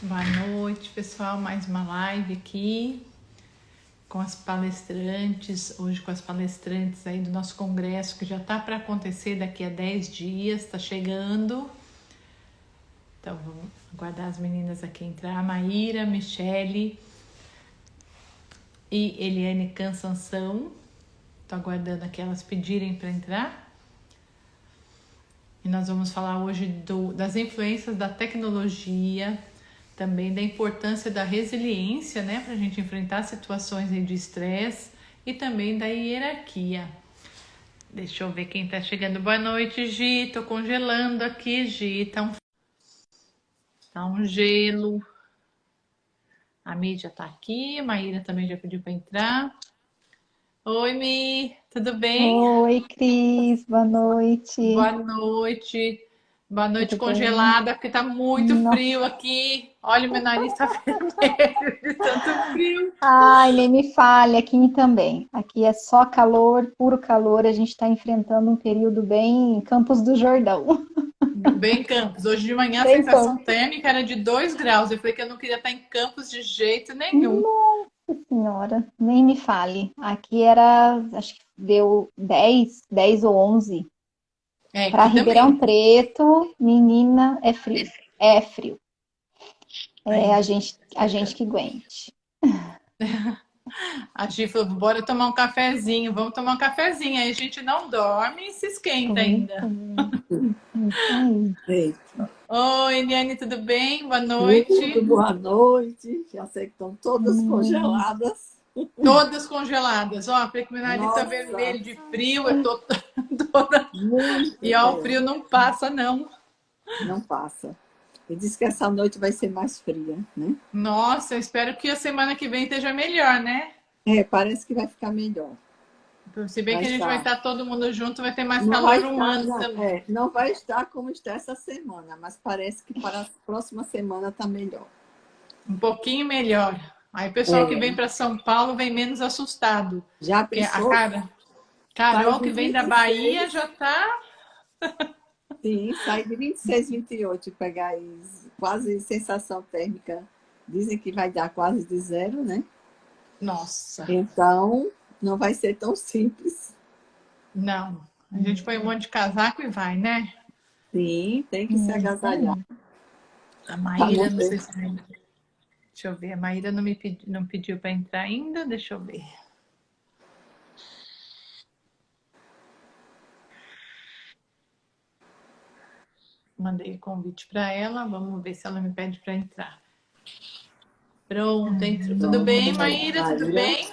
Boa noite, pessoal. Mais uma live aqui com as palestrantes. Hoje com as palestrantes aí do nosso congresso, que já tá para acontecer daqui a 10 dias, tá chegando. Então vamos aguardar as meninas aqui entrar. Maíra, Michele e Eliane Cansanção. Tô aguardando aqui elas pedirem para entrar. E nós vamos falar hoje das influências da tecnologia, também da importância da resiliência, né, para a gente enfrentar situações de estresse e também da hierarquia. Deixa eu ver quem tá chegando. Boa noite, Gi. Tô congelando aqui, Gi. Tá um gelo. A Mídia tá aqui. A Maíra também já pediu para entrar. Oi, Mi. Tudo bem? Oi, Cris, boa noite. Boa noite. Boa noite Tudo bem? congelada, porque tá muito Nossa, frio aqui. Olha, meu nariz tá vermelho de tanto frio. ai, nem me fale, aqui também. Aqui é só calor, puro calor. A gente está enfrentando um período bem Campos do Jordão. Bem Campos. Hoje de manhã a Bem sensação Campos. térmica era de 2 graus. Eu falei que eu não queria estar em Campos de jeito nenhum. Nossa Senhora, nem me fale. Aqui era, acho que deu 10 ou 11. É, Para aqui Ribeirão também. Preto, menina, é frio. É frio. É Aí, a gente que aguente. a Gi falou, bora tomar um cafezinho. Vamos tomar um cafezinho. Aí a gente não dorme e se esquenta Pois ainda. é, isso aí. Eita, Oi, Eliane, tudo bem? Boa tudo, noite. boa noite. Já sei que estão todas Hum. congeladas. Todas congeladas. Ó, porque meu nariz tá Nossa, vermelho de frio. Eu tô toda... muito E ó, o bem. frio não passa, não. Não passa. E diz que essa noite vai ser mais fria, né? Nossa, eu espero que a semana que vem esteja melhor, né? É, parece que vai ficar melhor. Se bem Vai que a gente vai estar. estar todo mundo junto, vai ter mais Não vai calor estar, humano não, também. não vai estar como está essa semana, mas parece que para a próxima semana está melhor. Um pouquinho melhor. Aí o pessoal que É, vem para São Paulo vem menos assustado. já Porque a pensou? Sai Carol de que vem da Bahia 26, já tá. sim, sai de 26, 28, pegar aí quase sensação térmica. Dizem que vai dar quase de zero, né? Nossa, Então, não vai ser tão simples. não. A gente põe um monte de casaco e vai, né? Sim, tem que se Isso agasalhar. aí. A Para Maíra, não não sei ter. se. Deixa eu ver. A Maíra não pediu para entrar ainda. Deixa eu ver. Mandei o convite para ela. Vamos ver se ela me pede para entrar. Pronto, entrou. Tudo Pronto, bem, Maíra? Tudo Maíra. bem?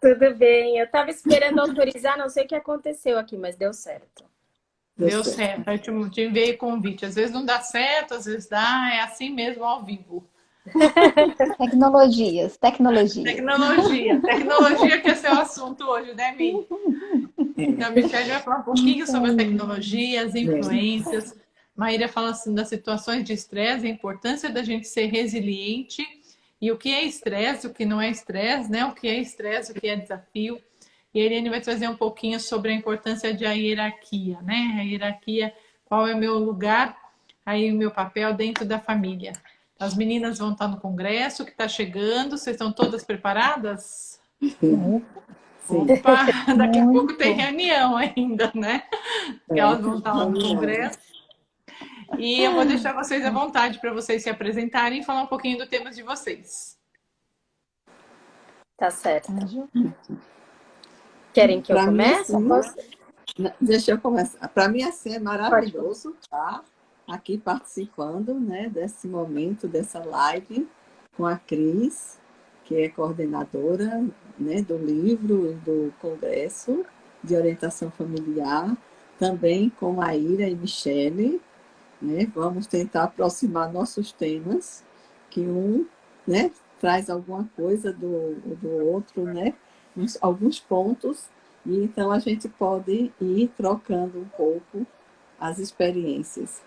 Tudo bem, eu estava esperando autorizar, não sei o que aconteceu aqui, mas deu certo. Deu Deu certo. certo. Eu te enviei convite. Às vezes não dá certo, às vezes dá. É assim mesmo ao vivo. Tecnologias, tecnologias. Tecnologia. Tecnologia que é seu assunto hoje, né, Mi? Então, a Michelle vai falar um pouquinho sobre a tecnologia, as É. influências. Maíra fala assim, das situações de estresse, a importância da gente ser resiliente e o que é estresse, o que não é estresse, né? O que é estresse, o que é desafio. E a Irene vai trazer um pouquinho sobre a importância da hierarquia, né? A hierarquia, qual é o meu lugar, aí o meu papel dentro da família. As meninas vão estar no congresso que está chegando, vocês estão todas preparadas? Sim. Opa, daqui a pouco tem Muito. reunião ainda, né? Que É. elas vão estar lá no congresso. E eu vou deixar vocês à vontade para vocês se apresentarem e falar um pouquinho do tema de vocês. Tá Tá, certo. Ju? Querem que eu Para mim, comece? assim, Posso? deixa eu começar. Para mim, assim, é Pode começar. maravilhoso estar aqui participando, né, desse momento, dessa live com a Cris, que é coordenadora, né, do livro do Congresso de Orientação Familiar, também com a Ira e Michele, né? Vamos tentar aproximar nossos temas, que um, né, traz alguma coisa do outro, né? Alguns pontos, e então a gente pode ir trocando um pouco as experiências.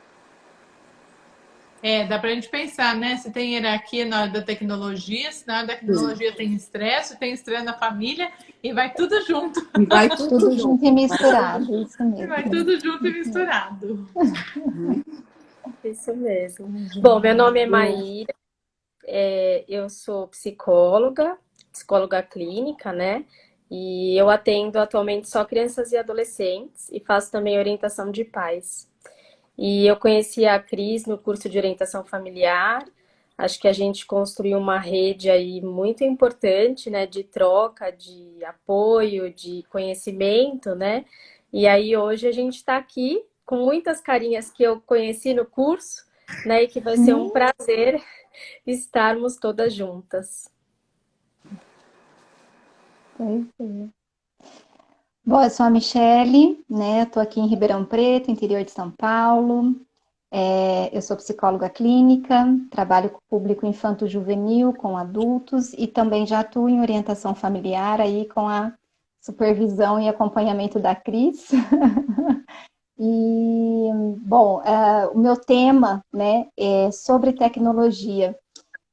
É, dá para a gente pensar, né? Se tem hierarquia na hora da tecnologia, se na hora da Sim. tecnologia tem estresse na família, e vai tudo junto. E vai tudo Tudo junto, junto e vai tudo misturado, junto, isso E vai mesmo. tudo junto e Isso mesmo. misturado. né? Isso mesmo. Ai, Bom, meu nome é gente. Eu, Maíra. eu sou psicóloga, psicóloga clínica, né? E eu atendo atualmente só crianças e adolescentes e faço também orientação de pais. E eu conheci a Cris no curso de orientação familiar. Acho que a gente construiu uma rede aí muito importante, né, de troca, de apoio, de conhecimento, né? E aí hoje a gente está aqui com muitas carinhas que eu conheci no curso, né, e que vai ser um prazer estarmos todas juntas. Pois é. Bom, eu sou a Michele, né? Estou aqui em Ribeirão Preto, interior de São Paulo. Eu sou psicóloga clínica, trabalho com o público infanto-juvenil, com adultos e também já atuo em orientação familiar aí com a supervisão e acompanhamento da Cris. E, bom, o meu tema, né, é sobre tecnologia.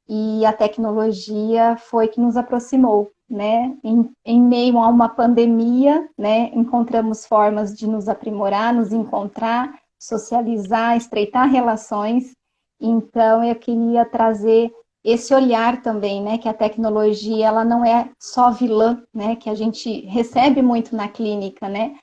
E a tecnologia foi que nos aproximou, né? Em meio a uma pandemia, né? Encontramos formas de nos aprimorar, nos encontrar, socializar, estreitar relações. Então, eu queria trazer esse olhar também, né? Que a tecnologia, ela não é só vilã, né? Que a gente recebe muito na clínica, né?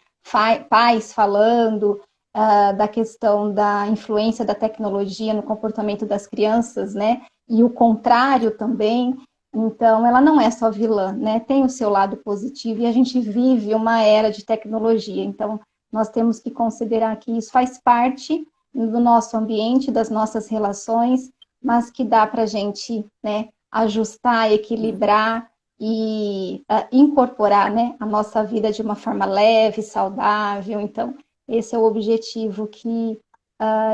Pais falando da questão da influência da tecnologia no comportamento das crianças, né? E o contrário também. Então, ela não é só vilã, né? Tem o seu lado positivo e a gente vive uma era de tecnologia. Então, nós temos que considerar que isso faz parte do nosso ambiente, das nossas relações, mas que dá para a gente, né, ajustar, equilibrar e incorporar, né, a nossa vida de uma forma leve, saudável. Então, esse é o objetivo que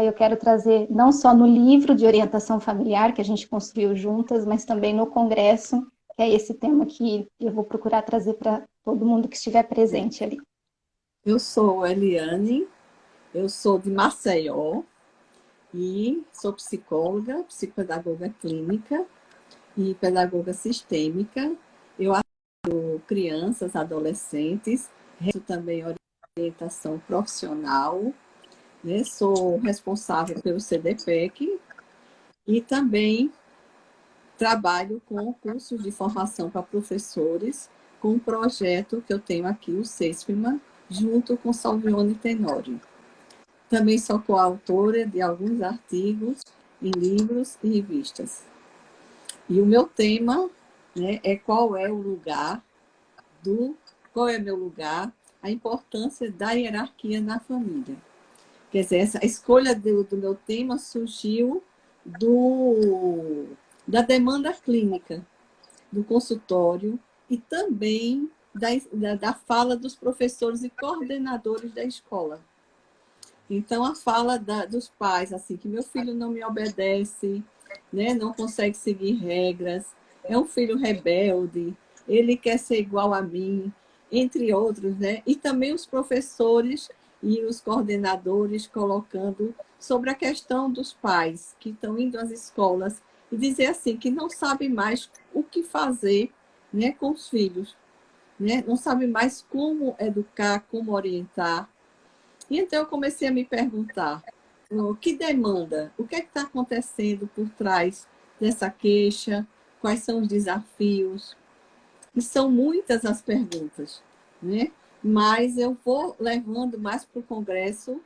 eu quero trazer não só no livro de orientação familiar que a gente construiu juntas, mas também no congresso, que é esse tema que eu vou procurar trazer para todo mundo que estiver presente ali. Eu sou Eliane, eu sou de Maceió e sou psicóloga, psicopedagoga clínica e pedagoga sistêmica. Eu atendo crianças, adolescentes, realizo também orientação profissional, né? Sou responsável pelo CDPEC e também trabalho com cursos de formação para professores, com um projeto que eu tenho aqui, o CESPMA, junto com Salvione Tenório. Também sou coautora de alguns artigos em livros e revistas. E o meu tema, né, é qual é meu lugar, a importância da hierarquia na família. Quer dizer, essa escolha do meu tema surgiu da demanda clínica, do consultório e também da fala dos professores e coordenadores da escola. Então, a fala dos pais, assim, que meu filho não me obedece, né, não consegue seguir regras, é um filho rebelde, ele quer ser igual a mim, entre outros, né? E também os professores e os coordenadores colocando sobre a questão dos pais que estão indo às escolas e dizer assim, que não sabem mais o que fazer, né, com os filhos, né? Não sabem mais como educar, como orientar. E então eu comecei a me perguntar, o que demanda? O que é que está acontecendo por trás dessa queixa? Quais são os desafios? E são muitas as perguntas, né? Mas eu vou levando mais para o congresso,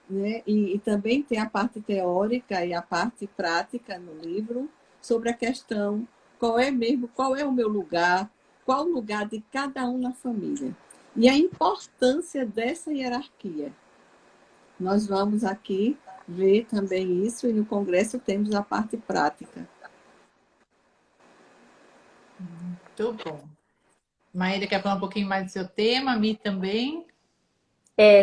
né? E também tem a parte teórica e a parte prática no livro sobre a questão qual é o meu lugar, qual o lugar de cada um na família. E a importância dessa hierarquia. Nós vamos aqui ver também isso e no congresso temos a parte prática. Muito bom. Maíra quer falar um pouquinho mais do seu tema, a Mi também.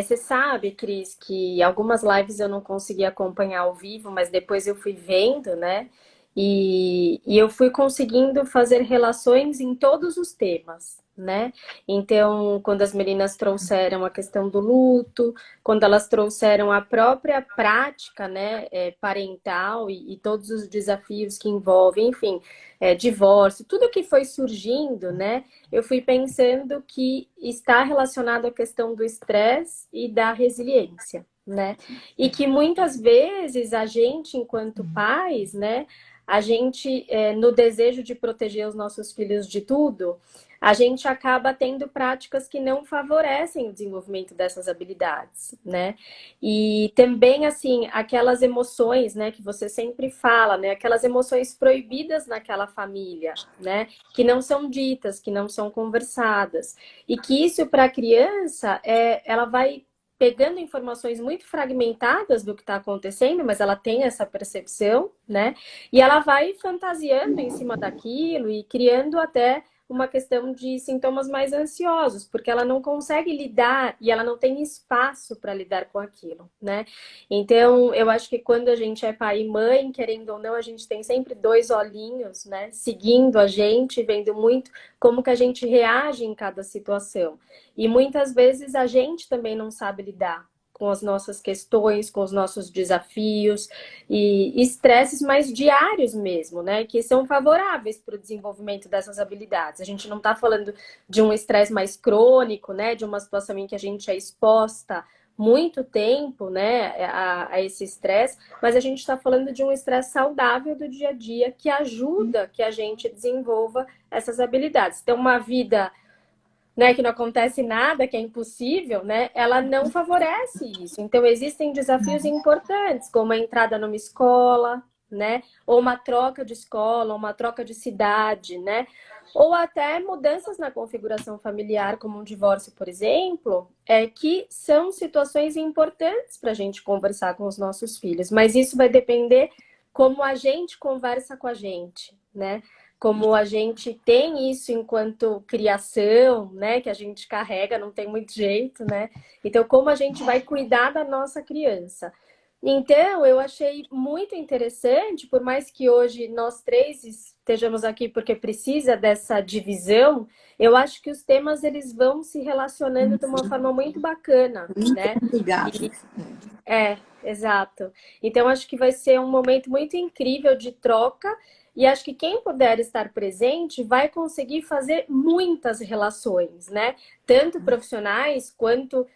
Você sabe, Cris, que algumas lives eu não consegui acompanhar ao vivo, mas depois eu fui vendo, né? E eu fui conseguindo fazer relações em todos os temas, né? Então, quando as meninas trouxeram a questão do luto, quando elas trouxeram a própria prática, né, parental e todos os desafios que envolvem, enfim, divórcio, tudo que foi surgindo, né? Eu fui pensando que está relacionado à questão do estresse e da resiliência, né? E que muitas vezes a gente, enquanto pais, né, a gente, no desejo de proteger os nossos filhos de tudo, a gente acaba tendo práticas que não favorecem o desenvolvimento dessas habilidades, né? E também, assim, aquelas emoções, né, que você sempre fala, né? Aquelas emoções proibidas naquela família, né? Que não são ditas, que não são conversadas. E que isso, para a criança, ela vai pegando informações muito fragmentadas do que está acontecendo, mas ela tem essa percepção, né? E ela vai fantasiando em cima daquilo e criando até uma questão de sintomas mais ansiosos, porque ela não consegue lidar e ela não tem espaço para lidar com aquilo, né? Então, eu acho que quando a gente é pai e mãe, querendo ou não, a gente tem sempre dois olhinhos, né? Seguindo a gente, vendo muito como que a gente reage em cada situação. E muitas vezes a gente também não sabe lidar com as nossas questões, com os nossos desafios e estresses mais diários mesmo, né? Que são favoráveis para o desenvolvimento dessas habilidades. A gente não está falando de um estresse mais crônico, né? De uma situação em que a gente é exposta muito tempo, né, a esse estresse, mas a gente está falando de um estresse saudável do dia a dia que ajuda que a gente desenvolva essas habilidades. Então, uma vida, né, que não acontece nada, que é impossível, né, ela não favorece isso. Então, existem desafios importantes, como a entrada numa escola, né, ou uma troca de escola, ou uma troca de cidade, né, ou até mudanças na configuração familiar, como um divórcio, por exemplo, que são situações importantes para a gente conversar com os nossos filhos. Mas isso vai depender como a gente conversa com a gente, né? Como a gente tem isso enquanto criação, né? Que a gente carrega, não tem muito jeito, né? Então, como a gente vai cuidar da nossa criança? Então, eu achei muito interessante, por mais que hoje nós três estejamos aqui porque precisa dessa divisão, eu acho que os temas eles vão se relacionando de uma forma muito bacana, né? Obrigada. Exato. Então, acho que vai ser um momento muito incrível de troca e acho que quem puder estar presente vai conseguir fazer muitas relações, né? Tanto profissionais quanto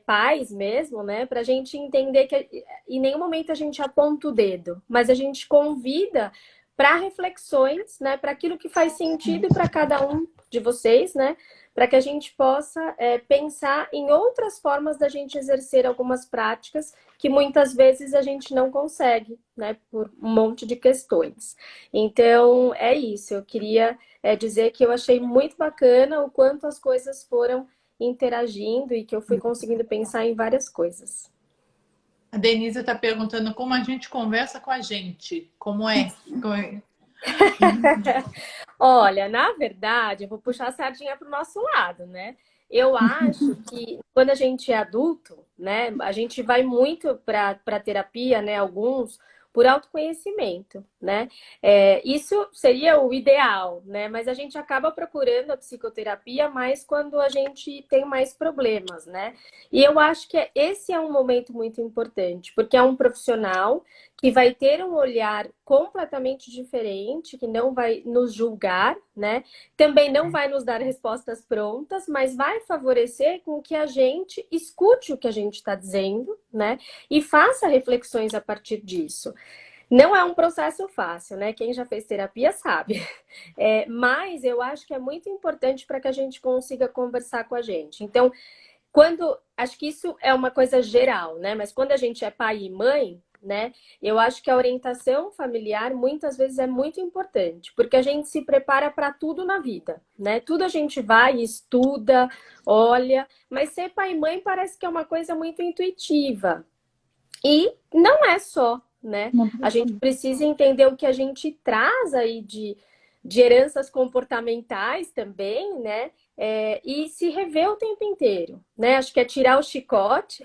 pais mesmo, né? Para a gente entender que em nenhum momento a gente aponta o dedo, mas a gente convida para reflexões, né? Para aquilo que faz sentido para cada um de vocês, né? Para que a gente possa pensar em outras formas da gente exercer algumas práticas que muitas vezes a gente não consegue, né? Por um monte de questões. Então, é isso. Eu queria dizer que eu achei muito bacana o quanto as coisas foram interagindo e que eu fui conseguindo pensar em várias coisas. A Denise está perguntando como a gente conversa com a gente. Como é? Olha, na verdade, eu vou puxar a sardinha para o nosso lado, né? Eu acho que quando a gente é adulto, né, a gente vai muito para terapia, né? Alguns por autoconhecimento, né? Isso seria o ideal, né? Mas a gente acaba procurando a psicoterapia mais quando a gente tem mais problemas, né? E eu acho que esse é um momento muito importante, porque é um profissional que vai ter um olhar completamente diferente, que não vai nos julgar, né? Também não vai nos dar respostas prontas, mas vai favorecer com que a gente escute o que a gente está dizendo, né? E faça reflexões a partir disso. Não é um processo fácil, né? Quem já fez terapia sabe. Mas eu acho que é muito importante para que a gente consiga conversar com a gente. Então, acho que isso é uma coisa geral, né? Mas quando a gente é pai e mãe, né? Eu acho que a orientação familiar muitas vezes é muito importante, porque a gente se prepara para tudo na vida, né? Tudo a gente vai, estuda, olha, mas ser pai e mãe parece que é uma coisa muito intuitiva. E não é só, né? A gente precisa entender o que a gente traz aí de heranças comportamentais também, né? E se rever o tempo inteiro, né? Acho que é tirar o chicote,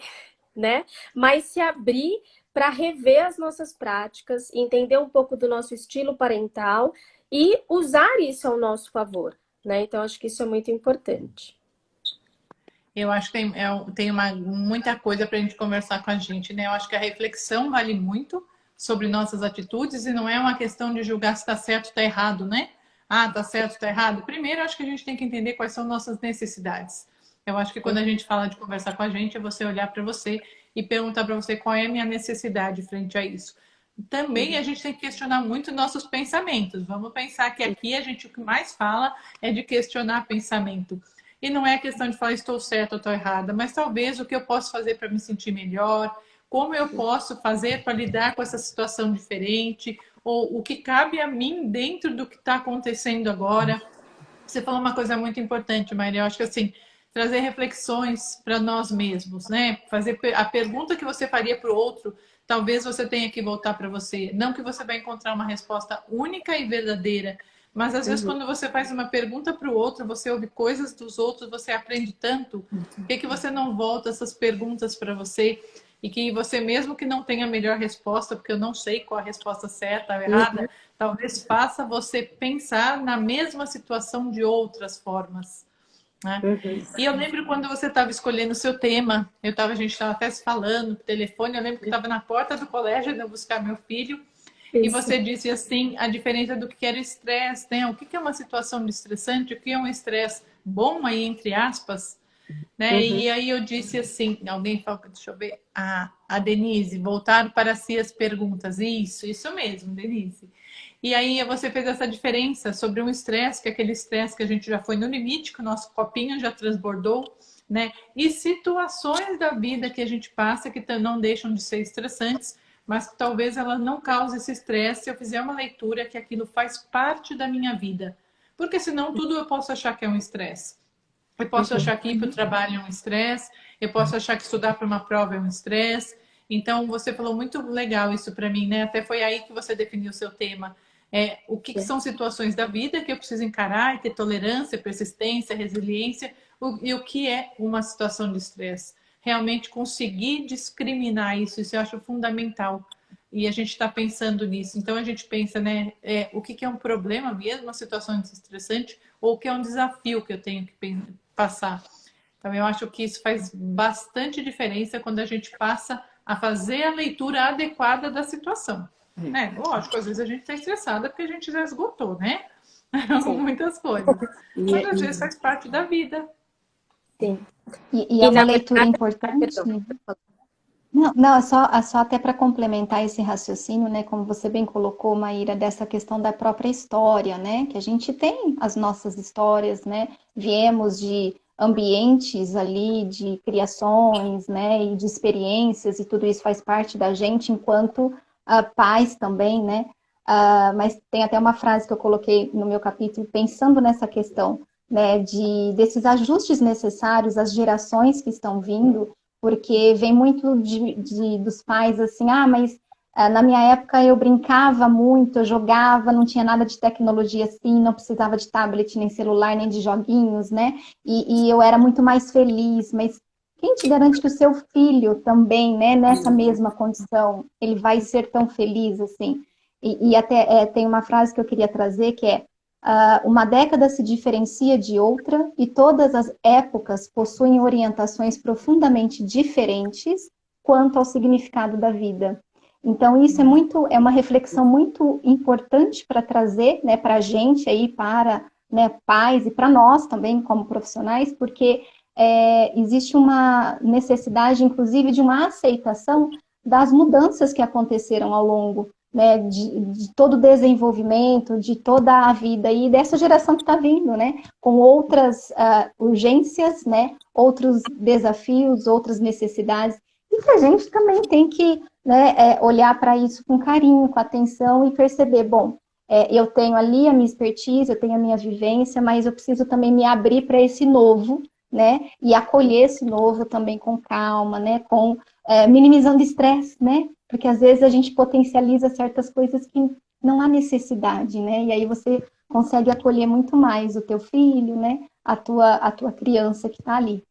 né? Mas se abrir para rever as nossas práticas, entender um pouco do nosso estilo parental e usar isso ao nosso favor, né? Então, acho que isso é muito importante. Eu acho que tem muita coisa para a gente conversar com a gente, né? Eu acho que a reflexão vale muito sobre nossas atitudes e não é uma questão de julgar se está certo ou está errado, né? Ah, está certo ou está errado. Primeiro, eu acho que a gente tem que entender quais são nossas necessidades. Eu acho que quando a gente fala de conversar com a gente, é você olhar para você e perguntar para você qual é a minha necessidade frente a isso. também a gente tem que questionar muito nossos pensamentos. Vamos pensar que aqui a gente o que mais fala é de questionar pensamento. E não é questão de falar estou certa ou estou errada, mas talvez o que eu posso fazer para me sentir melhor, como eu posso fazer para lidar com essa situação diferente, ou o que cabe a mim dentro do que está acontecendo agora. Você falou uma coisa muito importante, Maria. Eu acho que assim, trazer reflexões para nós mesmos, né? Fazer a pergunta que você faria para o outro, talvez você tenha que voltar para você. Não que você vai encontrar uma resposta única e verdadeira, mas às vezes quando você faz uma pergunta para o outro, você ouve coisas dos outros, você aprende tanto. Por que você não volta essas perguntas para você? E que você, mesmo que não tenha a melhor resposta, porque eu não sei qual a resposta certa ou errada, talvez faça você pensar na mesma situação de outras formas, né? E eu lembro quando você estava escolhendo o seu tema, a gente estava até se falando por telefone, eu lembro que estava na porta do colégio indo buscar meu filho, e você disse assim, a diferença do que era estresse, né? O que é uma situação de estressante, o que é um estresse bom aí, entre aspas, né? E aí eu disse assim, alguém falou, deixa eu ver, a Denise, voltar para si as perguntas. Isso mesmo, Denise. E aí você fez essa diferença sobre um estresse, que é aquele estresse que a gente já foi no limite, que o nosso copinho já transbordou, né? E situações da vida que a gente passa que não deixam de ser estressantes, mas que talvez ela não cause esse estresse se eu fizer uma leitura que aquilo faz parte da minha vida. Porque senão tudo eu posso achar que é um estresse. Eu posso achar que ir para o trabalho é um estresse, eu posso achar que estudar para uma prova é um estresse. Então, você falou muito legal isso para mim, né? Até foi aí que você definiu o seu tema. O que são situações da vida que eu preciso encarar e ter tolerância, persistência, resiliência, e o que é uma situação de estresse. Realmente conseguir discriminar isso eu acho fundamental. E a gente está pensando nisso. Então, a gente pensa, né? O que é um problema mesmo, uma situação estressante, ou o que é um desafio que eu tenho que passar. Então, eu acho que isso faz bastante diferença quando a gente passa a fazer a leitura adequada da situação. Né? Lógico, às vezes a gente está estressada porque a gente já esgotou, né? Muitas coisas. Mas às vezes faz parte da vida. Sim. E é uma leitura verdade, importante. perdão. Não, é só até para complementar esse raciocínio, né? Como você bem colocou, Maíra, dessa questão da própria história, né? Que a gente tem as nossas histórias, né? Viemos de ambientes ali, de criações, né? E de experiências, e tudo isso faz parte da gente enquanto pais também, né? Mas tem até uma frase que eu coloquei no meu capítulo pensando nessa questão, né? Desses ajustes necessários às gerações que estão vindo, porque vem muito dos pais assim, mas na minha época eu brincava muito, eu jogava, não tinha nada de tecnologia assim, não precisava de tablet, nem celular, nem de joguinhos, né? E eu era muito mais feliz, mas quem te garante que o seu filho também, né, nessa mesma condição, ele vai ser tão feliz assim? E até tem uma frase que eu queria trazer que é: uma década se diferencia de outra e todas as épocas possuem orientações profundamente diferentes quanto ao significado da vida. Então, isso é uma reflexão muito importante para trazer, né, para a gente aí, para, né, pais e para nós também como profissionais, porque existe uma necessidade, inclusive, de uma aceitação das mudanças que aconteceram ao longo, né, de todo o desenvolvimento, de toda a vida e dessa geração que está vindo, né, com outras urgências, né, outros desafios, outras necessidades, e que a gente também tem que, né, olhar para isso com carinho, com atenção e perceber, bom, eu tenho ali a minha expertise, eu tenho a minha vivência, mas eu preciso também me abrir para esse novo, né, e acolher esse novo também com calma, né, com minimizando estresse, né, porque às vezes a gente potencializa certas coisas que não há necessidade, né? E aí você consegue acolher muito mais o teu filho, né? A tua criança que está ali.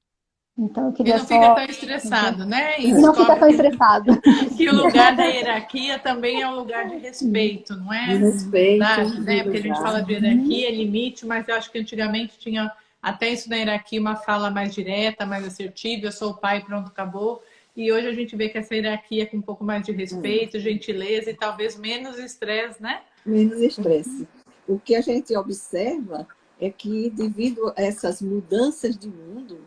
Então eu E queria não fica só... tão estressado, né? E E não fica tão descobre estressado. que o lugar da hierarquia também é um lugar de respeito, não De é? respeito, Verdade, né? Porque a gente fala de hierarquia, limite, mas eu acho que antigamente tinha até isso na hierarquia uma fala mais direta, mais assertiva, eu sou o pai, pronto, acabou. E hoje a gente vê que essa hierarquia é com um pouco mais de respeito, gentileza e talvez menos estresse, né? menos estresse. O que a gente observa é que, devido a essas mudanças de mundo,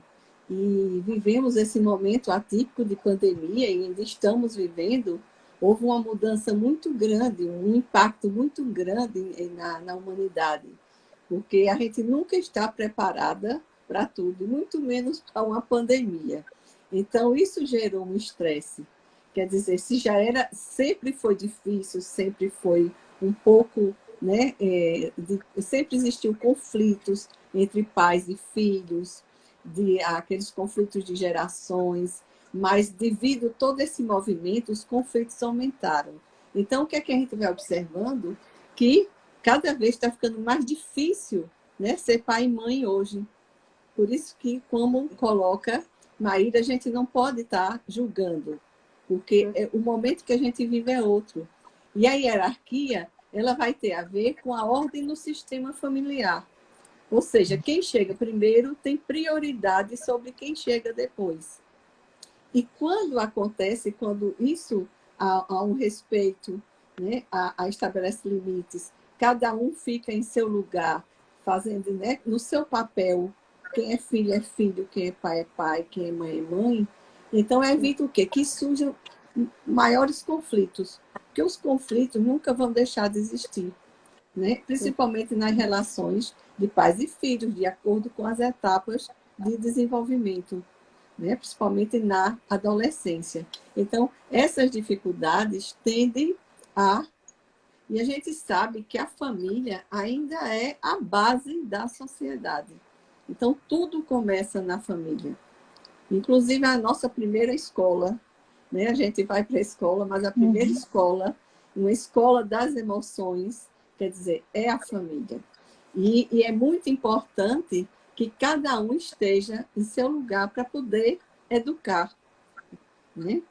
e vivemos esse momento atípico de pandemia, e ainda estamos vivendo, houve uma mudança muito grande, um impacto muito grande na humanidade, porque a gente nunca está preparada para tudo, muito menos para uma pandemia. Então, isso gerou um estresse. Quer dizer, se já era, sempre foi difícil, sempre foi um pouco, né, sempre existiu conflitos entre pais e filhos, aqueles conflitos de gerações, mas devido a todo esse movimento, os conflitos aumentaram. Então, o que é que a gente vai observando? Que cada vez está ficando mais difícil, né, ser pai e mãe hoje. Por isso que, como coloca Maíra, a gente não pode estar julgando, porque o momento que a gente vive é outro. E a hierarquia, ela vai ter a ver com a ordem no sistema familiar. Ou seja, quem chega primeiro tem prioridade sobre quem chega depois. E quando acontece, quando isso há um respeito, né, estabelece limites, cada um fica em seu lugar, fazendo, né, no seu papel, quem é filho, quem é pai, quem é mãe, então evita o quê? Que surjam maiores conflitos, porque os conflitos nunca vão deixar de existir, né? Principalmente nas relações de pais e filhos, de acordo com as etapas de desenvolvimento, né? Principalmente na adolescência. Então, essas dificuldades tendem a... E a gente sabe que a família ainda é a base da sociedade. Então, tudo começa na família. Inclusive, a nossa primeira escola, né? A gente vai para a escola, mas a primeira escola, uma escola das emoções, quer dizer, é a família. E é muito importante que cada um esteja em seu lugar para poder educar, né?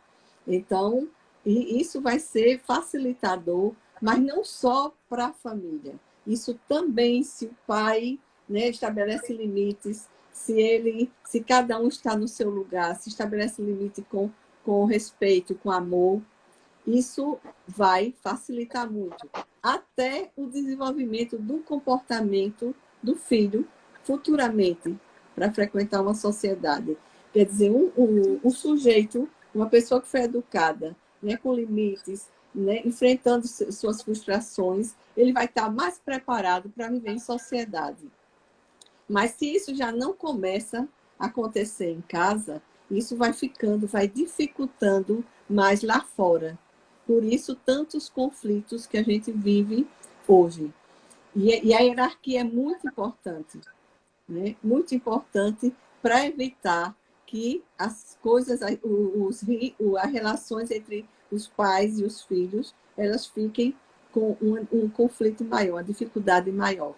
Então, isso vai ser facilitador, mas não só para a família. Isso também, se o pai, né, estabelece limites, se cada um está no seu lugar, se estabelece limite com respeito, com amor, isso vai facilitar muito. Até o desenvolvimento do comportamento do filho futuramente, para frequentar uma sociedade. Quer dizer, um sujeito, uma pessoa que foi educada, né, com limites, né, enfrentando suas frustrações, ele vai estar mais preparado para viver em sociedade. Mas se isso já não começa a acontecer em casa, isso vai ficando, vai dificultando mais lá fora. Por isso, tantos conflitos que a gente vive hoje. E a hierarquia é muito importante, né? Muito importante para evitar que as coisas, as relações entre os pais e os filhos, elas fiquem com um conflito maior, uma dificuldade maior.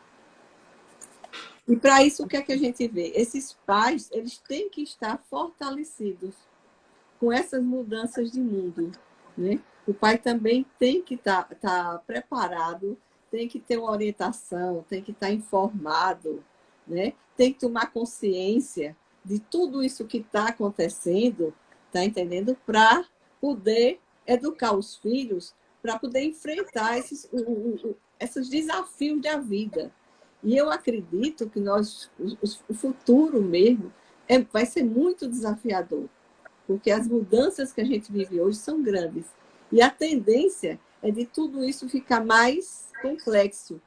E para isso, o que é que a gente vê? Esses pais, eles têm que estar fortalecidos com essas mudanças de mundo, né? O pai também tem que estar preparado, tem que ter uma orientação, tem que estar informado, né? Tem que tomar consciência de tudo isso que está acontecendo, tá entendendo? Para poder educar os filhos, para poder enfrentar esses desafios da vida. E eu acredito que o futuro mesmo vai ser muito desafiador, porque as mudanças que a gente vive hoje são grandes. E a tendência é de tudo isso ficar mais complexo.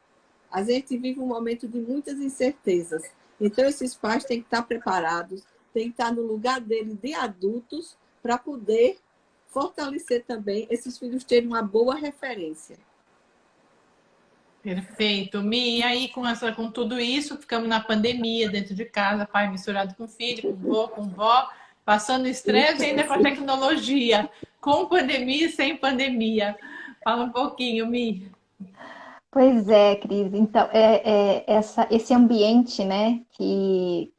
A gente vive um momento de muitas incertezas. Então, esses pais têm que estar preparados, têm que estar no lugar deles de adultos para poder fortalecer também esses filhos terem uma boa referência. Perfeito. Mi, e aí com tudo isso, ficamos na pandemia, dentro de casa, pai misturado com filho, com vô, com vó, passando estresse e ainda com a tecnologia, com pandemia e sem pandemia. Fala um pouquinho, Mi. Pois é, Cris. Então, esse ambiente, né, que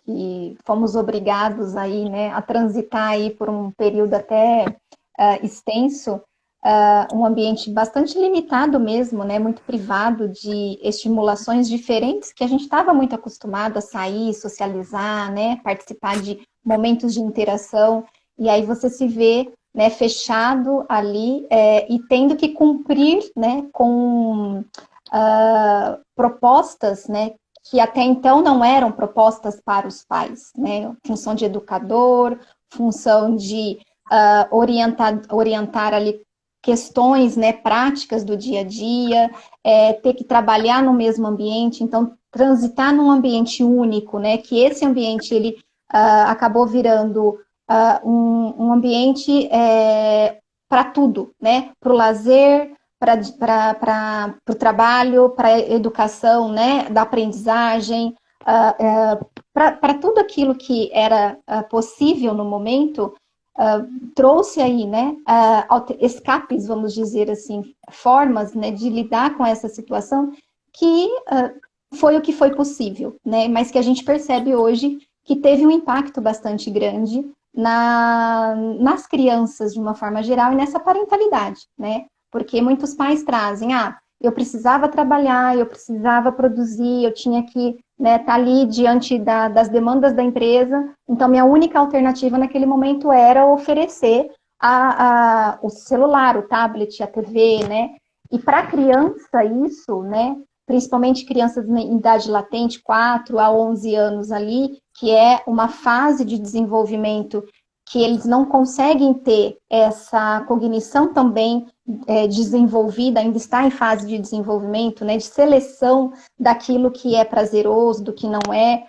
fomos obrigados aí, né, a transitar aí por um período até extenso, um ambiente bastante limitado mesmo, né, muito privado de estimulações diferentes, que a gente estava muito acostumado a sair, socializar, né, participar de momentos de interação, e aí você se vê, né, fechado ali e tendo que cumprir, né, com propostas, né, que até então não eram propostas para os pais, né, função de educador, função de orientar ali questões, né, práticas do dia a dia, ter que trabalhar no mesmo ambiente, então transitar num ambiente único, né, que esse ambiente ele acabou virando um ambiente para tudo, né, para o lazer, para o trabalho, para a educação, né, da aprendizagem, para tudo aquilo que era possível no momento, trouxe aí, né, escapes, vamos dizer assim, formas, né, de lidar com essa situação que foi o que foi possível, né, mas que a gente percebe hoje que teve um impacto bastante grande nas crianças de uma forma geral e nessa parentalidade, né, porque muitos pais trazem, eu precisava trabalhar, eu precisava produzir, eu tinha que tá ali diante das demandas da empresa, então minha única alternativa naquele momento era oferecer o celular, o tablet, a TV, né? E para a criança isso, né? Principalmente crianças em idade latente, 4 a 11 anos ali, que é uma fase de desenvolvimento que eles não conseguem ter essa cognição também desenvolvida, ainda está em fase de desenvolvimento, né, de seleção daquilo que é prazeroso, do que não é.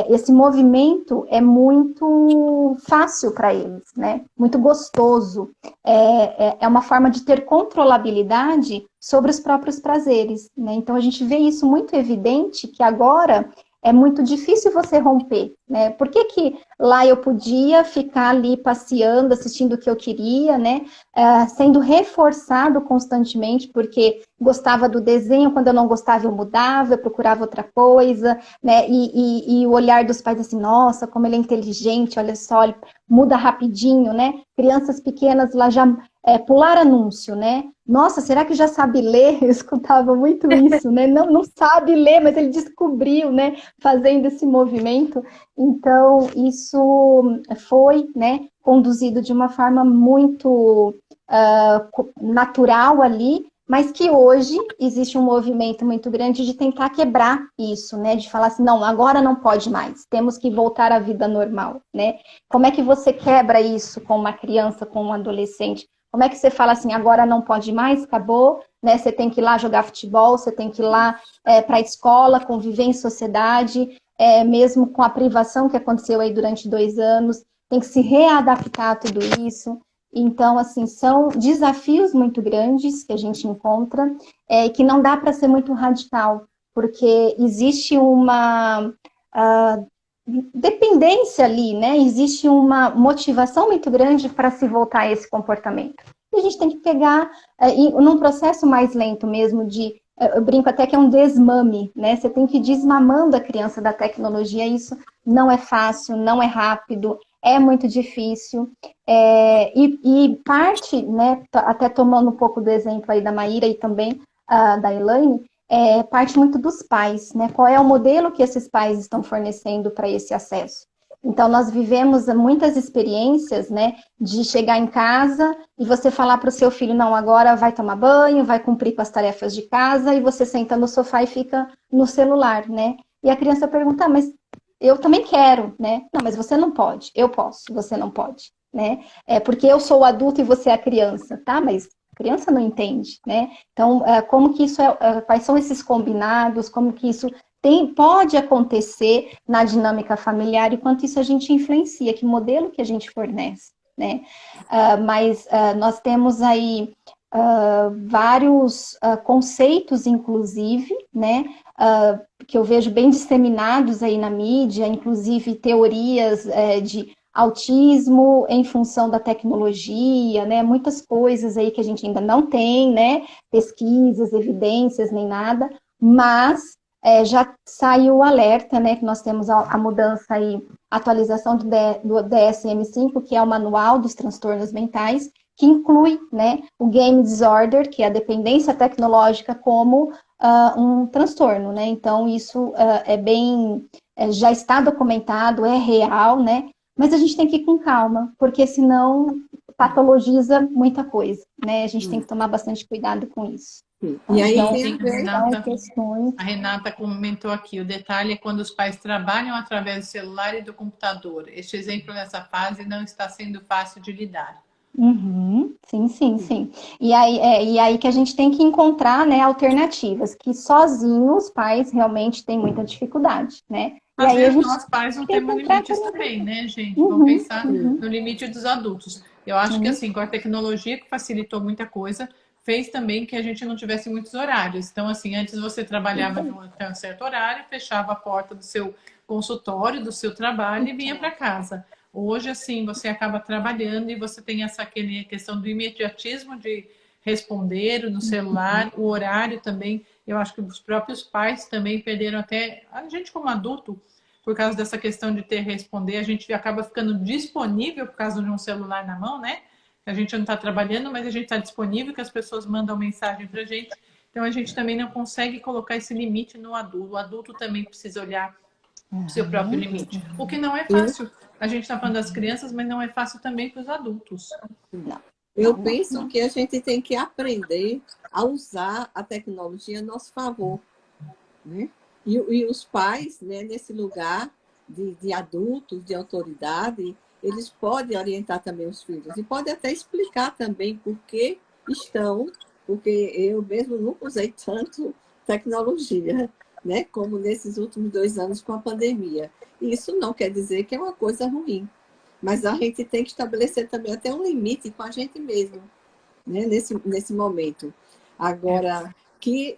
Esse movimento é muito fácil para eles, né, muito gostoso. É uma forma de ter controlabilidade sobre os próprios prazeres, né? Então a gente vê isso muito evidente que agora é muito difícil você romper, né? Por que lá eu podia ficar ali passeando, assistindo o que eu queria, né? Sendo reforçado constantemente, porque gostava do desenho, quando eu não gostava eu mudava, eu procurava outra coisa, né? E o olhar dos pais assim, nossa, como ele é inteligente, olha só, ele muda rapidinho, né? Crianças pequenas lá já pular anúncio, né? Nossa, será que já sabe ler? Eu escutava muito isso, né? Não sabe ler, mas ele descobriu, né? Fazendo esse movimento. Então, isso foi, né? Conduzido de uma forma muito natural ali, mas que hoje existe um movimento muito grande de tentar quebrar isso, né? De falar assim, não, agora não pode mais, temos que voltar à vida normal, né? Como é que você quebra isso com uma criança, com um adolescente? Como é que você fala assim, agora não pode mais, acabou, né? Você tem que ir lá jogar futebol, você tem que ir lá para a escola, conviver em sociedade, mesmo com a privação que aconteceu aí durante 2 anos, tem que se readaptar a tudo isso. Então, assim, são desafios muito grandes que a gente encontra e que não dá para ser muito radical, porque existe uma dependência ali, né? Existe uma motivação muito grande para se voltar a esse comportamento. E a gente tem que pegar num processo mais lento mesmo eu brinco até que é um desmame, né? Você tem que ir desmamando a criança da tecnologia, isso não é fácil, não é rápido, é muito difícil. E parte, né, até tomando um pouco do exemplo aí da Maíra e também da Elaine, parte muito dos pais, né? Qual é o modelo que esses pais estão fornecendo para esse acesso? Então, nós vivemos muitas experiências, né, de chegar em casa e você falar para o seu filho, não, agora vai tomar banho, vai cumprir com as tarefas de casa, e você senta no sofá e fica no celular, né? E a criança pergunta, mas eu também quero, né? Não, mas você não pode, eu posso, você não pode, né? Porque eu sou o adulto e você é a criança, tá? Mas a criança não entende, né? Então, como que isso quais são esses combinados, como que isso pode acontecer na dinâmica familiar e quanto isso a gente influencia, que modelo que a gente fornece, né? Mas nós temos aí vários conceitos, inclusive, né? Que eu vejo bem disseminados aí na mídia, inclusive teorias de autismo em função da tecnologia, né? Muitas coisas aí que a gente ainda não tem, né? Pesquisas, evidências, nem nada, mas já saiu o alerta, né? Que nós temos a mudança aí, a atualização do DSM-5, que é o Manual dos Transtornos Mentais, que inclui, né, o game disorder, que é a dependência tecnológica, como um transtorno, né? Então, isso já está documentado, é real, né? Mas a gente tem que ir com calma, porque senão patologiza muita coisa, né? A gente tem que tomar bastante cuidado com isso. E aí Então, tem a Renata comentou aqui, o detalhe é quando os pais trabalham através do celular e do computador. Este exemplo nessa fase não está sendo fácil de lidar. Uhum. Sim, sim, sim. E aí que a gente tem que encontrar, né, alternativas, que sozinhos os pais realmente têm muita dificuldade, né? E Às aí a vezes gente nós pais não tem que temos entrar limites alternativa. também, né, gente? Vamos Uhum, pensar uhum, no limite dos adultos. Eu acho que sim. assim, com a tecnologia que facilitou muita coisa, fez também que a gente não tivesse muitos horários. Então, assim, antes você trabalhava até um certo horário, fechava a porta do seu consultório, do seu trabalho e vinha para casa. Hoje, assim, você acaba trabalhando e você tem essa aquele questão do imediatismo de responder no celular, o horário também. Eu acho que os próprios pais também perderam até a gente como adulto por causa dessa questão de ter responder, a gente acaba ficando disponível por causa de um celular na mão, né? A gente não está trabalhando, mas a gente está disponível, que as pessoas mandam mensagem para a gente. Então a gente também não consegue colocar esse limite no adulto. O adulto também precisa olhar o seu próprio Uhum. limite. O que não é Eu, fácil. A gente está falando das crianças, mas não é fácil também para os adultos. Não, eu não, não, penso não. que a gente tem que aprender a usar a tecnologia a nosso favor, né? E os pais, né, nesse lugar de adultos, de autoridade, eles podem orientar também os filhos e podem até explicar também por que estão, porque eu mesmo nunca usei tanto tecnologia, né, como nesses últimos 2 anos com a pandemia. E isso não quer dizer que é uma coisa ruim, mas a gente tem que estabelecer também até um limite com a gente mesmo, né, nesse momento. É. Agora, que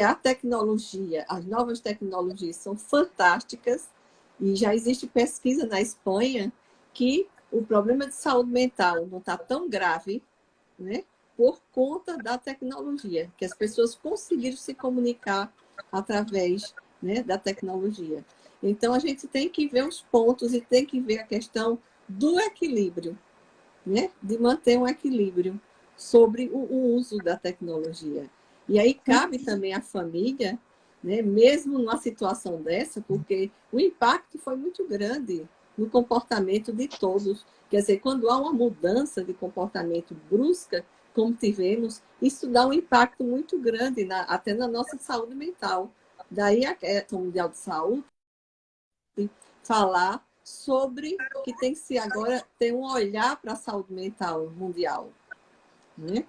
a tecnologia, as novas tecnologias são fantásticas, e já existe pesquisa na Espanha que o problema de saúde mental não está tão grave, né, por conta da tecnologia, que as pessoas conseguiram se comunicar através, né, da tecnologia. Então, a gente tem que ver os pontos e tem que ver a questão do equilíbrio, né, de manter um equilíbrio sobre o uso da tecnologia. E aí cabe também à família, né, mesmo numa situação dessa, porque o impacto foi muito grande no comportamento de todos. Quer dizer, quando há uma mudança de comportamento brusca, como tivemos, isso dá um impacto muito grande até na nossa saúde mental. Daí a Questão Mundial de Saúde falar sobre que tem que se agora ter um olhar para a saúde mental mundial, né?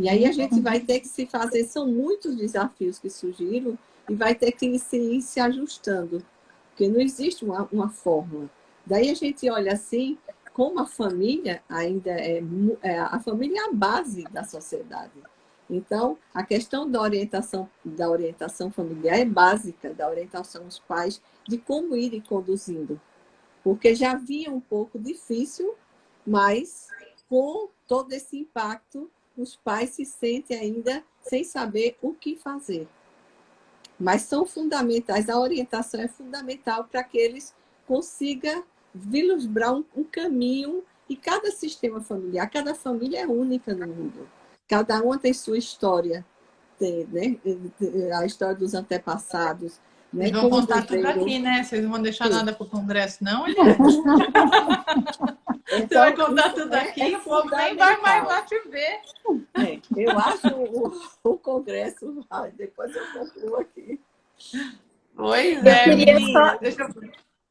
E aí a gente vai ter que se fazer, são muitos desafios que surgiram e vai ter que ir se ajustando, porque não existe uma fórmula. Daí a gente olha assim, como a família ainda a família é a base da sociedade. Então, a questão da orientação familiar é básica, da orientação aos pais, de como ir conduzindo, porque já vinha um pouco difícil, mas com todo esse impacto, os pais se sentem ainda sem saber o que fazer. Mas são fundamentais, a orientação é fundamental para que eles consigam vislumbrar um caminho, e cada sistema familiar, cada família é única no mundo. Cada uma tem sua história, tem, né? A história dos antepassados, Vocês né? vão Como contar tudo viveram. aqui, né? Vocês não vão deixar nada para o Congresso, não, Eliane? Você vai Então, contar isso tudo é aqui, o povo nem vai mais fundamental. lá te ver. Eu acho o Congresso, depois eu concluo aqui. Pois Eu é, queria menina. só, Deixa eu.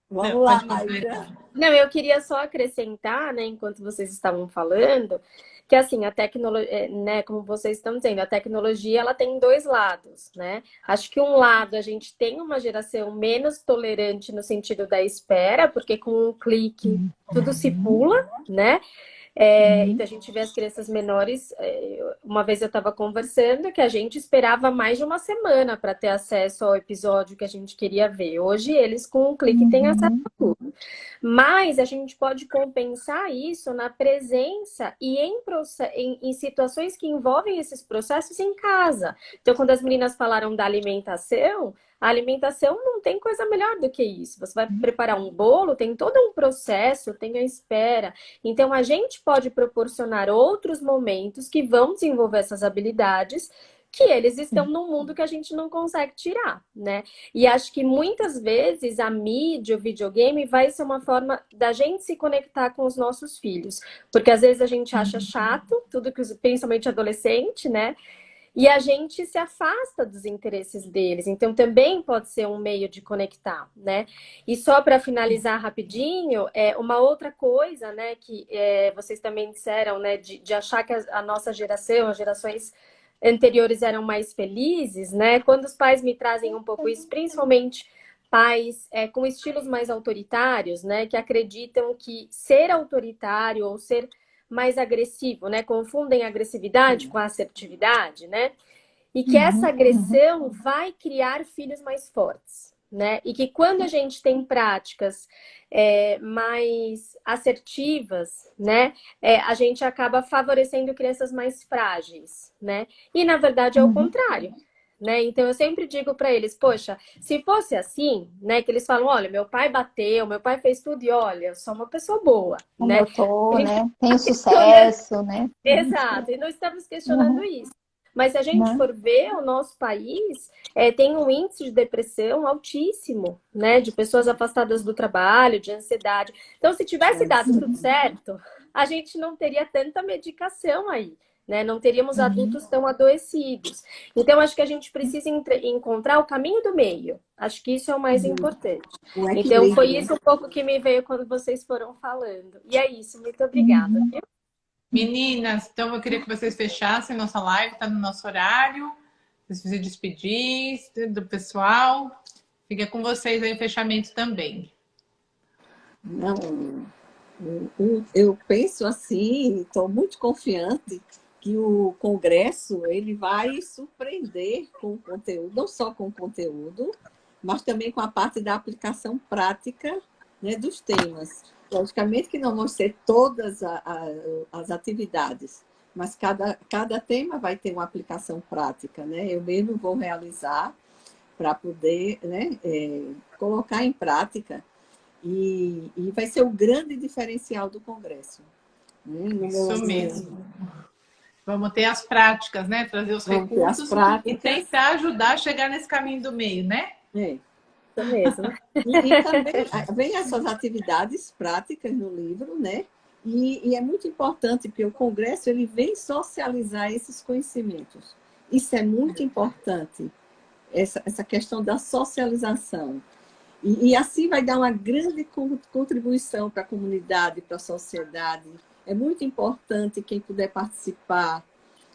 Não, Vamos lá, pode Maíra. completar. não, eu queria só acrescentar, né, enquanto vocês estavam falando, que assim, a tecnologia, né, como vocês estão dizendo, a tecnologia ela tem dois lados, né? Acho que um lado a gente tem uma geração menos tolerante no sentido da espera, porque com um clique tudo se pula, né? Então a gente vê as crianças menores. Uma vez eu estava conversando que a gente esperava mais de uma semana para ter acesso ao episódio que a gente queria ver. Hoje eles com um clique têm acesso a tudo. Mas a gente pode compensar isso na presença e em situações que envolvem esses processos em casa. Então, quando as meninas falaram da alimentação, a alimentação não tem coisa melhor do que isso. Você vai preparar um bolo, tem todo um processo, tem a espera. Então, a gente pode proporcionar outros momentos que vão desenvolver essas habilidades que eles estão num mundo que a gente não consegue tirar, né? E acho que muitas vezes a mídia, o videogame, vai ser uma forma da gente se conectar com os nossos filhos. Porque às vezes a gente acha chato, tudo que, principalmente adolescente, né? e a gente se afasta dos interesses deles. Então, também pode ser um meio de conectar, né? E só para finalizar rapidinho, uma outra coisa, né, que vocês também disseram, né, de achar que a nossa geração, as gerações anteriores eram mais felizes, né? Quando os pais me trazem um pouco isso, principalmente pais com estilos mais autoritários, né, que acreditam que ser autoritário ou ser mais agressivo, né, confundem agressividade com assertividade, né, e que essa agressão vai criar filhos mais fortes, né, e que quando a gente tem práticas mais assertivas, né, a gente acaba favorecendo crianças mais frágeis, né, e na verdade é o contrário. Né? Então eu sempre digo para eles, poxa, se fosse assim, né, que eles falam, olha, meu pai bateu, meu pai fez tudo e olha, eu sou uma pessoa boa, Como né? eu tô, A gente né? Tenho tá questionando, sucesso, né? exato, e não estamos questionando isso. Mas se a gente Né? for ver, o nosso país tem um índice de depressão altíssimo, né? De pessoas afastadas do trabalho, de ansiedade. Então, se tivesse dado tudo certo, a gente não teria tanta medicação aí, né? Não teríamos adultos tão adoecidos. Então, acho que a gente precisa encontrar o caminho do meio. Acho que isso é o mais importante. O Então, foi equilíbrio. isso um pouco que me veio quando vocês foram falando. E é isso, muito obrigada. Viu? Meninas, então eu queria que vocês fechassem nossa live, está no nosso horário. Vocês se despedir do pessoal. Fica com vocês aí o fechamento também. Não, eu penso assim, estou muito confiante que o Congresso ele vai surpreender com o conteúdo, não só com o conteúdo, mas também com a parte da aplicação prática, né, dos temas. Logicamente que não vão ser todas as atividades, mas cada tema vai ter uma aplicação prática, né? Eu mesmo vou realizar para poder, né, colocar em prática. E vai ser o grande diferencial do Congresso. Né? Isso mesmo. Vamos ter as práticas, né? Trazer os recursos e tentar ajudar a chegar nesse caminho do meio, né? Isso mesmo. E também vem essas atividades práticas no livro, né? E é muito importante, porque o Congresso ele vem socializar esses conhecimentos. Isso é muito importante, essa questão da socialização. E assim vai dar uma grande contribuição para a comunidade, para a sociedade. É muito importante quem puder participar,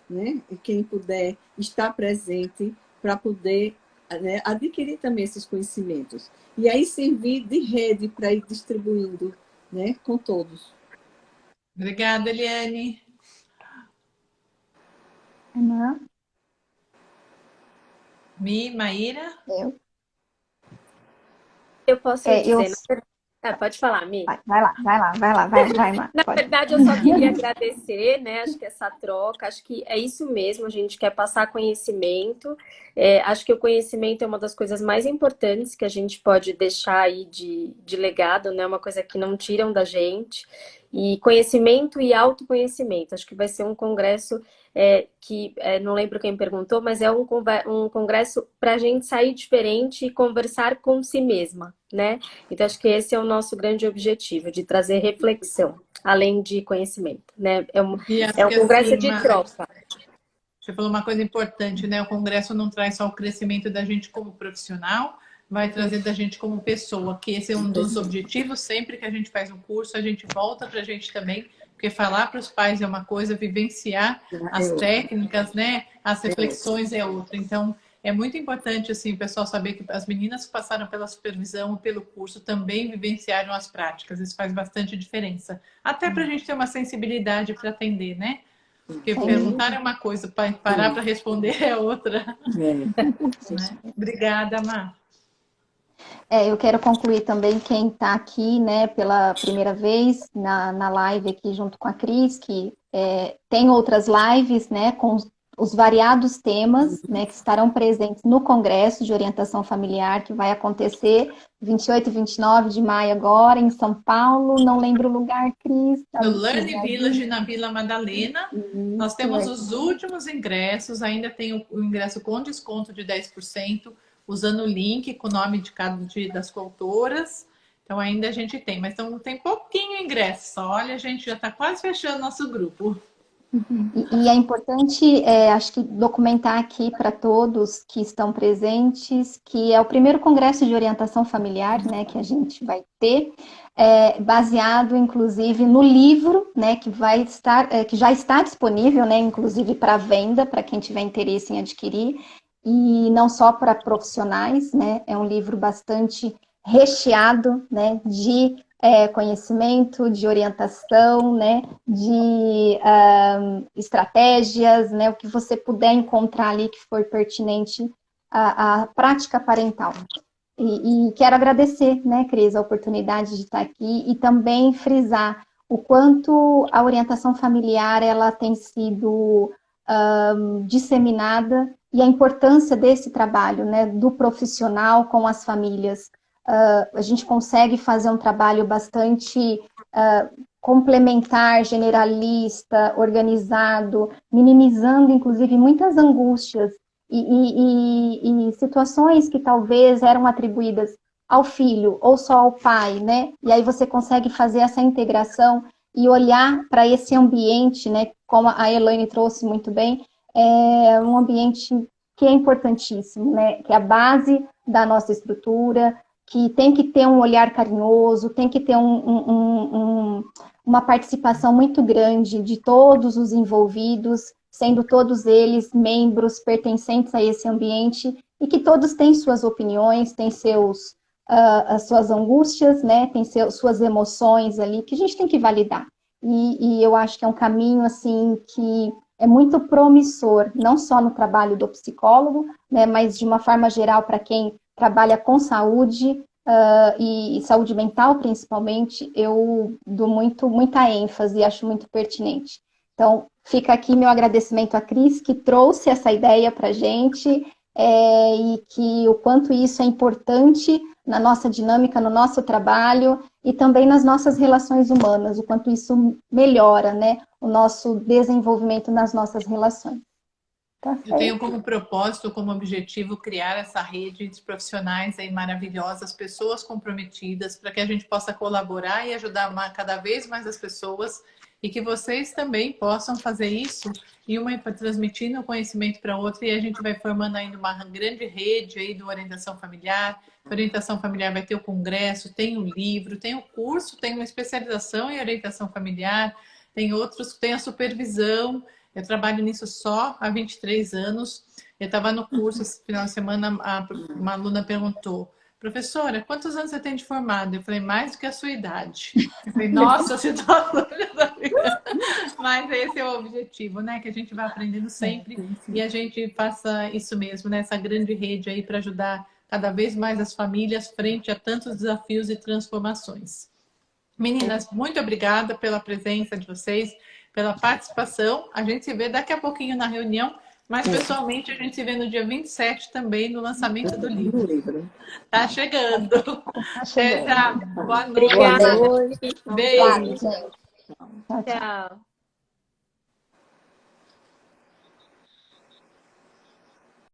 né? E quem puder estar presente para poder, né, adquirir também esses conhecimentos. E aí servir de rede para ir distribuindo, né, com todos. Obrigada, Eliane. Maíra? Eu posso dizer, pode falar, Mi. Vai, Na verdade, eu só queria agradecer, né? Acho que essa troca, acho que é isso mesmo, a gente quer passar conhecimento. Acho que o conhecimento é uma das coisas mais importantes que a gente pode deixar aí de legado, né? Uma coisa que não tiram da gente. E conhecimento e autoconhecimento. Acho que vai ser um congresso que, não lembro quem perguntou, mas é um congresso para a gente sair diferente e conversar com si mesma, né? Então, acho que esse é o nosso grande objetivo, de trazer reflexão, além de conhecimento, né? É um congresso de troca. Você falou uma coisa importante, né? O congresso não traz só o crescimento da gente como profissional, vai trazer da gente como pessoa, que esse é um dos objetivos. Sempre que a gente faz um curso, a gente volta para a gente também, porque falar para os pais é uma coisa, vivenciar as técnicas, né? As reflexões é outra. Então, é muito importante, assim, o pessoal saber que as meninas que passaram pela supervisão, pelo curso, também vivenciaram as práticas. Isso faz bastante diferença. Até para a gente ter uma sensibilidade para atender, né? Porque perguntar é uma coisa, parar para responder é outra. Né? Obrigada, Má. Eu quero concluir também quem está aqui, né, pela primeira vez na live aqui junto com a Cris, que tem outras lives, né, com os variados temas, né, que estarão presentes no Congresso de Orientação Familiar, que vai acontecer 28 e 29 de maio agora, em São Paulo, não lembro o lugar, Cris. No Learning Village, na Vila Madalena. Nós temos os últimos ingressos, ainda tem o ingresso com desconto de 10%, usando o link com o nome de cada das coautoras. Então ainda a gente tem, mas tem pouquinho ingresso. Olha, a gente já está quase fechando nosso grupo. E é importante, acho que documentar aqui para todos que estão presentes, que é o primeiro congresso de orientação familiar, né, que a gente vai ter, baseado, inclusive, no livro, né, que vai estar, que já está disponível, né, inclusive para venda, para quem tiver interesse em adquirir, e não só para profissionais, né, é um livro bastante recheado, né, de conhecimento, de orientação, né, de estratégias, né, o que você puder encontrar ali que for pertinente à prática parental. E quero agradecer, né, Cris, a oportunidade de estar aqui e também frisar o quanto a orientação familiar ela tem sido disseminada e a importância desse trabalho, né, do profissional com as famílias. A gente consegue fazer um trabalho bastante complementar, generalista, organizado, minimizando, inclusive, muitas angústias e situações que talvez eram atribuídas ao filho ou só ao pai, né? E aí você consegue fazer essa integração e olhar para esse ambiente, né? Como a Elaine trouxe muito bem, é um ambiente que é importantíssimo, né? Que é a base da nossa estrutura, que tem que ter um olhar carinhoso, tem que ter uma participação muito grande de todos os envolvidos, sendo todos eles membros pertencentes a esse ambiente, e que todos têm suas opiniões, têm as suas angústias, né, têm suas emoções ali, que a gente tem que validar. E eu acho que é um caminho, assim, que é muito promissor, não só no trabalho do psicólogo, né, mas de uma forma geral para quem trabalha com saúde e saúde mental, principalmente, eu dou muita ênfase e acho muito pertinente. Então, fica aqui meu agradecimento à Cris, que trouxe essa ideia para a gente e que o quanto isso é importante na nossa dinâmica, no nosso trabalho e também nas nossas relações humanas, o quanto isso melhora, né, o nosso desenvolvimento nas nossas relações. Tá Eu tenho como propósito, como objetivo, criar essa rede de profissionais aí maravilhosas, pessoas comprometidas, para que a gente possa colaborar e ajudar cada vez mais as pessoas e que vocês também possam fazer isso e uma transmitindo o conhecimento para outra e a gente vai formando ainda uma grande rede aí do orientação familiar. A orientação familiar vai ter o congresso, tem o livro, tem o curso, tem uma especialização em orientação familiar, tem outros, tem a supervisão. Eu trabalho nisso só há 23 anos. Eu estava no curso esse final de semana, uma aluna perguntou: professora, quantos anos você tem de formado? Eu falei, mais do que a sua idade. Eu falei, nossa, você está mas esse é o objetivo, né? Que a gente vai aprendendo sempre e a gente faça isso mesmo, né? Essa grande rede aí para ajudar cada vez mais as famílias frente a tantos desafios e transformações. Meninas, muito obrigada pela presença de vocês, pela participação. A gente se vê daqui a pouquinho na reunião, mas pessoalmente a gente se vê no dia 27 também no lançamento do livro. Tá chegando. Até já. Boa noite. Obrigada. Boa noite. Beijo. Tchau, tchau. Tchau.